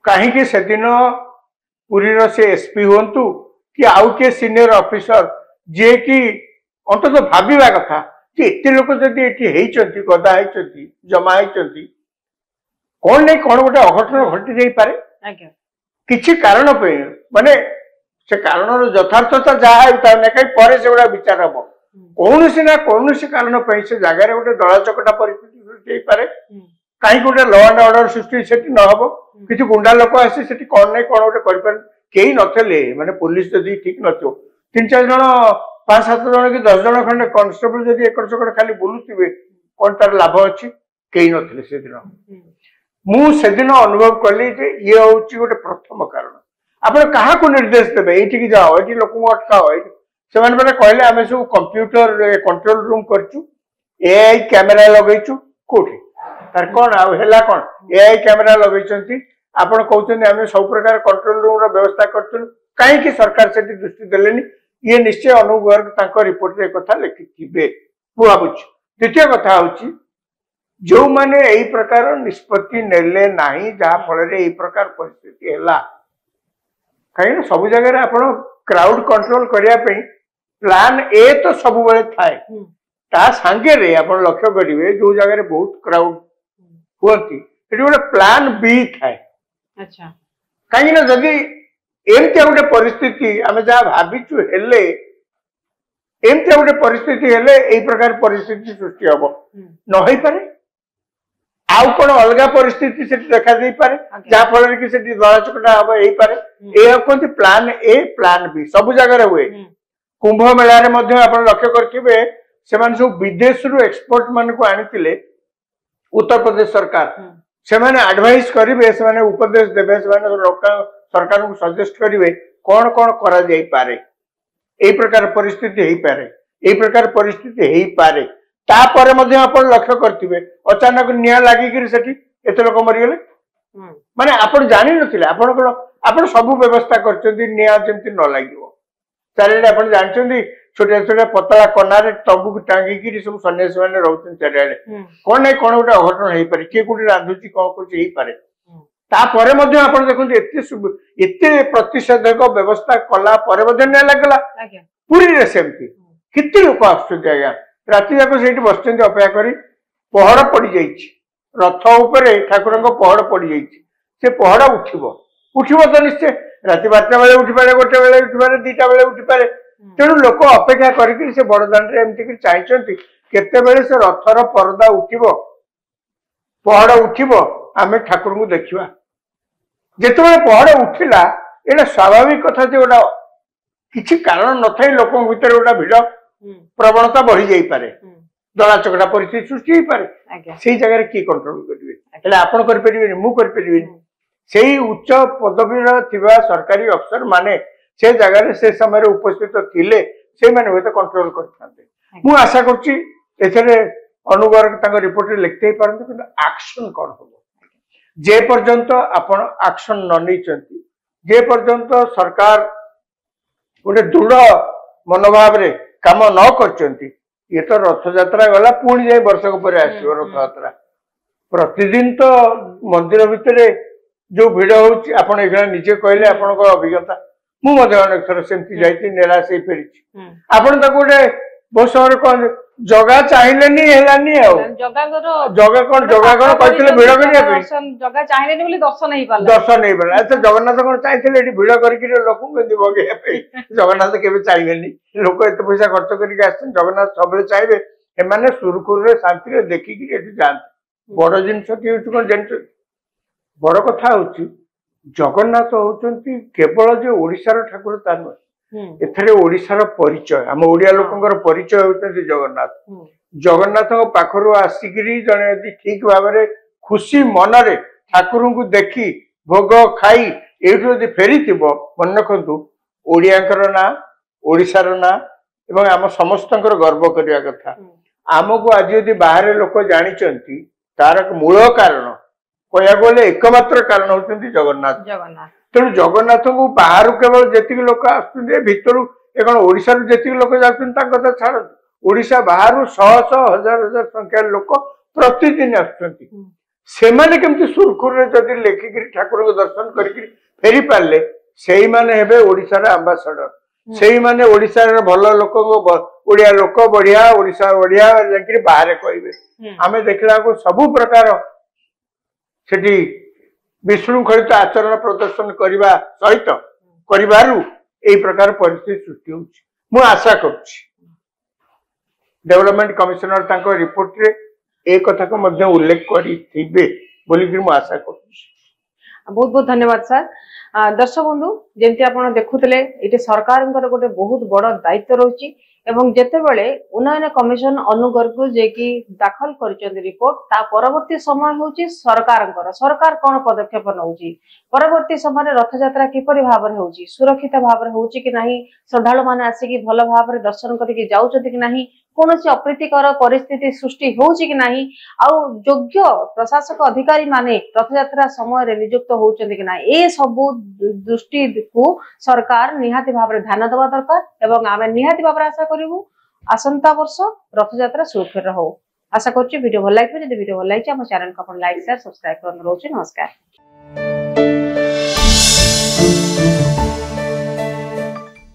कहीं से दिन पुरी से एसपी हूँ कि आउ किए सीनियर ऑफिसर जे कि अंतत भाविबा कथा कि एते लोक जदि गदा होती जमा होती कौन नहीं कौन गोटे अघटन घटी जाई पारे किछि कारण पे माने से कारण यथार्थता जहाँ होता है कहीं पर से गुड़ा विचार हम कौन सी ना कौन सी कारण से जगार गोटे दला चकटा परिस्थिति सृष्टि हो पारे कहीं गोटे लॉ एंड ऑर्डर सृष्टि से न हम किसी गुंडा लोक आसी से कौन नहीं कौन गोटे कर कई नथिले माने पुलिस जदि ठीक नथियो 3-4 जन 5-7 जन कि 10 जन खंडे कांस्टेबल जदि एकड़ चकड़ खाली बुलुथिबे कौन तार लाभ अच्छी कई नथिले से दिन मु से दिन अनुभव कली जे ये होची गोटे प्रथम कारण आपण काहा को निर्देश देबे एठी की जाओ एठी लोक को अटकाओ से माने परे कहले आमे सब कंप्यूटर कंट्रोल रूम करचु एआई कैमरा लगैचु कोठी तार कोन आ हेला कोन एआई कैमरा लगैचंती आपण कहउछन आमे सब प्रकार कंट्रोल रूम रो व्यवस्था करचु काहे कि सरकार सेठी दृष्टि देलेनी ये निश्चय अनुवर्ग तांको रिपोर्ट रे कथा लिखिथिबे मु भाबुछ द्वितीय कथा होची जो माने एई प्रकार निष्पत्ति नेले नाही जहा फल रे एई प्रकार परिस्थिति हैला कहीं सब जगह आपण क्राउड कंट्रोल करिया पे प्लान ए तो सब बेले थाए ता संगे रे आपण लक्ष्य करिवे जो जगह रे बहुत क्राउड होती एटी गोटे प्लान बी थाए अच्छा कहीं ना जदि एमती गोटे परिस्थिति आम जहाँ भाविचु हेले एमती गोटे परिस्थिति हेले एई प्रकार परिस्थिति सृष्टि हम न होई पारे आउ कौन अलग परिस्थिति से देखा दे पारे जहाँ फल कि दला चकटा हम हो पारे ए कहते प्लान ए प्लान बी सब जगह हुए कुंभ मेला रे मध्य आपण लक्ष्य करथिबे सेमान सब विदेश रु एक्सपर्ट मान को आनितिले उत्तर प्रदेश सरकार से माने एडवाइस करिवे से माने उपदेश देबे से माने लोकल सरकार को सजेस्ट करिवे कौन कौन करा जाई पारे एई प्रकार परिस्थिति हेई पारे एई प्रकार परिस्थिति हेई पारे तापर मध्य आपण लक्ष्य करथिबे अचानक निया लागि कि सेठी एते लोक मरि गेले माने आपण जानि नथिले आपण सब व्यवस्था करचंदी निया जेंति न लागिवो चारिडे आपण जानचंदी छोटे छोटे पतला कनारे तबु को टांगी कि सब सन्यासी माने रहउछन चारिडे कोन नै कोन गोटे अघटन हेई पारे के कोठी रांधुची कोन कोठी हेई पारे तापर मध्य आपण देखुन एते प्रतिषेधक व्यवस्था कला पर मध्य न लागला पूरी रे सेमती किति लोक आछुते आया राति जाक सेठी बसचंदी अपेक्षा करी पहड़ पड़ी जाइछि रथ ऊपर ठाकुर पहड़ पड़ी जाइछि से पहड़ उठिबो तो निश्चय राति 12टा बेले उठी पारे 1टा बेले उठी पारे 2टा बेले उठी पारे तेणु लोक अपेक्षा करिक से बड़दाण्ड एमती चाहिए केते बेले से रथर परदा उठिबो पहड़ उठिबो आमे ठाकुर को देखिबा जेतेबेले पहड़ उठिला एटा स्वाभाविक कथा जे गोटा किछि कारण न थाई लोक भीतर गोटा भिड़ प्रवणता बढ़ी जाई पारे दला चकटा परिस्थिति सृष्टि हो पारे से जगह की कंट्रोल करेंगे आपण करें मु करें से उच्च पदवी थिबा सरकारी अफसर माने से जगह से समय उपस्थित थिले से माने होते कंट्रोल करथांते मु आशा करछि एथरे अनुवर्ग तांको रिपोर्ट रे लिखते पारंतु किंतु एक्शन कोन होबो जे पर्यंत आपण एक्शन न नैचंती जे पर्यंत सरकार गोटे दृढ़ मनोभाव रे काम न करचंती ये तो रथ यात्रा गला पुणी जाए वर्षक पर आसो रथ यात्रा प्रतिदिन तो मंदिर भितर जो भिड़ होची आपण एखना निजे कहले आपण अभिज्ञता मु अनेक थर सेमती जाइछि निराश हो फेरी आपण ताको गोटे बहुत समय कौन जगह चाहिए हेलानी जगह कौन कहते भिड़ करिया जगह चाहिए बोली दर्शन नहीं पाला दर्शन नहीं पाला अच्छा जगन्नाथ कौन चाहिए भिड़ करके लोक बगे जगन्नाथ केबे चाहिए लोक एत पैसा खर्च करके आछन जगन्नाथ सब चाहिए एमाने सुरखुर शांति रे देखिकी एठी जाते बड़ जिनस कि कौन जान बड़ कथा होची जगन्नाथ होचंती केवल जे ओडिशार ठाकुर ता नुहे एथरे ओडिशार परिचय आम ओडिया लोकंकर परिचय होचंती जगन्नाथ जगन्नाथ पाखरु आसिकिरी जने यदि ठीक भाव में खुशी मनरे ठाकुर को देखी भोग खाई एठु यदि फेरी थिबो मन रखंतु ओडियांकर ना ओडिशार ना एवं आम समस्तंकर गर्व करिया कथा आमको आज यदि बाहर लोक जानिचंती तार मूल कारण कहया गले एकमात्र कारण होचंती जगन्नाथ तेणु जगन्नाथ को बाहर केवल जी लोक आसुंदे भितर एवं ओडिशा जी लोक जाता छाड़ ओडिशा बाहर शह शह हजार हजार संख्या लोक प्रतिदिन आसुंती सेमाने केमती सुरखुरे जदि लेखिकी ठाकुर को दर्शन करके फेरी पारे से माने हेबे ओडिशार आंबासाडर से माने ओडिशार भल लोक ओडिया लोक बढ़िया ओडिशा बढ़िया जाकि बाहर कहबे आमे देखला को सबु प्रकार सेठी विशृंखलित आचरण प्रदर्शन करने सहित करिबारु एई प्रकार परिस्थिति सृष्टि होउछि मु आशा करूछि डेवलपमेंट कमिशनर तांको रिपोर्ट रे ए कथा को मध्य उल्लेख करिथिबे बोली कि मु आशा करूछि। बहुत बहुत धन्यवाद सर। दर्शक बंधु जेमती आपण देखुतले एटे सरकारंकर गोटे बहुत बड़ दायित्व रही एवं जेतेबेले उन्नयन कमिशन अनुगर को जे कि दाखल करिसेंती रिपोर्ट ता परवर्ती समय होची सरकार कोन पदक्षेप नउची परवर्ती समय रथ यात्रा किपरि भाव रे होची सुरक्षित भाव रे होची कि नाही श्रद्धालु माने आसी कि भल भाव रे दर्शन करके जाउछथि कि नाही कोनोसी अप्रीतिकर परिस्थिति सृष्टि होची कि नाही आ योग्य प्रशासक अधिकारी माने रथ यात्रा समय रे नियुक्त होचंती कि नाही ए सब दृष्टि को सरकार निहाती भाव रे ध्यान देवा दरकार एवं आमे निहाती भाव रे आशा करिवु आसंता वर्ष रथ यात्रा सुरक्षित हो। आशा करछि वीडियो भल लागिबे जदि वीडियो भल लागिछि हम चैनल को अपन लाइक शेयर सब्सक्राइब करन रोछि। नमस्कार।